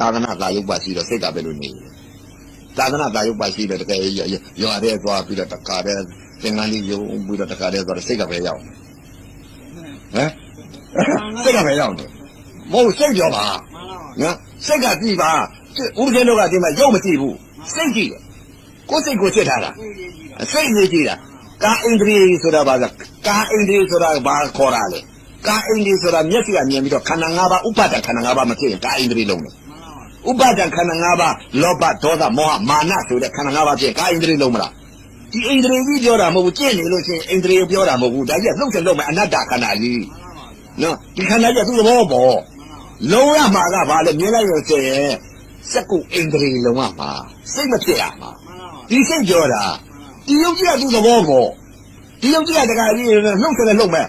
သာသနာ့သာယုတ်ပါရှိတော့စိတ်ကပဲလို့နေသာသနာ့သာယုတ်ပါရှိတော့တကယ်ရွာတဲ့သွားပြီးတော့တခါတည်းသင်္ကန်းလေးယုံပြီးတော့တခါတည်းသွားစိတ်ကပဲရောက်ဟမ်စိတ်ကပဲရောက်တယ်မဟုတ်စိတ်ပြောပါနော်စိတ်ကကြည့်ပါဥပဒေတို့ကဒီမှာရုပ်မကြည့်ဘူးစိတ်ကြည့်တယ်ကိုယ်စိတ်ကိုစစ်ထားတာစိတ်ကြီးကြည့်တာကာဣန္ဒြေဆိုတာဘာလဲကာဣန္ဒြေဆိုတာဘာခေါ်တာလဲကာဣန္ဒြေဆိုတာမျက်စိကမြင်ပြီးတော့ခန္ဓာ၅ပါးဥပါဒခန္ဓာ၅ပါးမဖြစ်ရင်ကာဣန္ဒြေလုံးတယ်ဥပါဒခန္ဓာ၅ပါးလောဘဒေါသမောဟမာနဆိုတဲ့ခန္ဓာ၅ပါးဖြစ်ကာဣန္ဒြေလုံးမလားဒီဣန္ဒြေကြီးပြောတာမဟုတ်ဘူးကြည့်နေလို့ရှိရင်ဣန္ဒြေပြောတာမဟုတ်ဘူးဒါကြီးလှုပ်ချင်လို့မယ်အနတ္တခန္ဓာကြီးနော်ဒီခန္ဓာကြီးသူ့သဘောပေါ်လုံးရမှာကဘာလဲမြင်လိုက်လို့ဆိုရင်စက္ကုဣန္ဒြေလုံးရမှာစိတ်မဖြစ်ရမှာဒီစိတ်ပြောတာဒီယုတ်ကြီးကသူ့သဘောပေါ်ဒီယုတ်ကြီးကတခါကြီးလှုပ်ချင်တယ်လှုပ်မယ်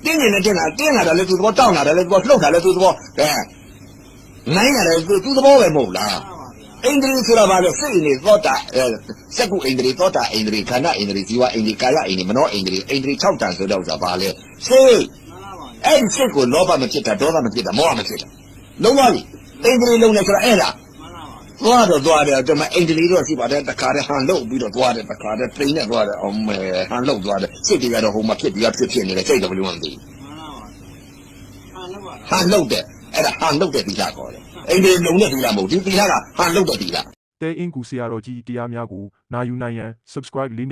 တင်းနေနဲ့တင်းလာတယ်လေသူ့သဘောတောင်းလာတယ်လေသူ့သဘောလှုပ်တာလေသူ့သဘောနိုင်ရတယ်သူ့သဘောပဲမဟုတ်လားဣန္ဒြေဆိုတာဘာလဲစိတ်နေသောတာစက္ကုဣန္ဒြေသောတာဣန္ဒြေခန္ဓာဣန္ဒြေဇီဝဣန္ဒြေကာယဣန္ဒြေမနောဣန္ဒြေဣန္ဒြေ6တန်ဆိုတော့ဘာလဲစိတ်အဲ့ဒီစိတ်ကိုလောဘမဖြစ်တာဒေါသမဖြစ်တာမောဟမဖြစ်တာလုံးဝပြီဣန္ဒြေလုံးနေဆိုတာအဲ့ဒါသွားတယ်ဒီမှာဣန္ဒြေတော့ရှိပါတယ်တခါတည်းဟန်လုတ်ပြီးတော့သွားတယ်တခါတည်းတိန်နဲ့သွားတယ်အောင်မဲဟန်လုတ်သွားတယ်စိတ်တွေကတော့ဟိုမှာဖြစ်ပြီးဖြစ်နေတယ်စိတ်တော့ဘယ်လိုမှမသိဘူးဟန်လုတ်တယ်အဲ့ဒါဟန်လုတ်တဲ့ဒီလားခေါ်တယ်ဣန္ဒြေလုံးတဲ့ဒီလားမဟုတ်ဒီဒီလားကဟန်လုတ်တဲ့ဒီလားတဲအင်ကူဆရာတော်ကြီးတရားများကိုနာယူနိုင်ရန် subscribe link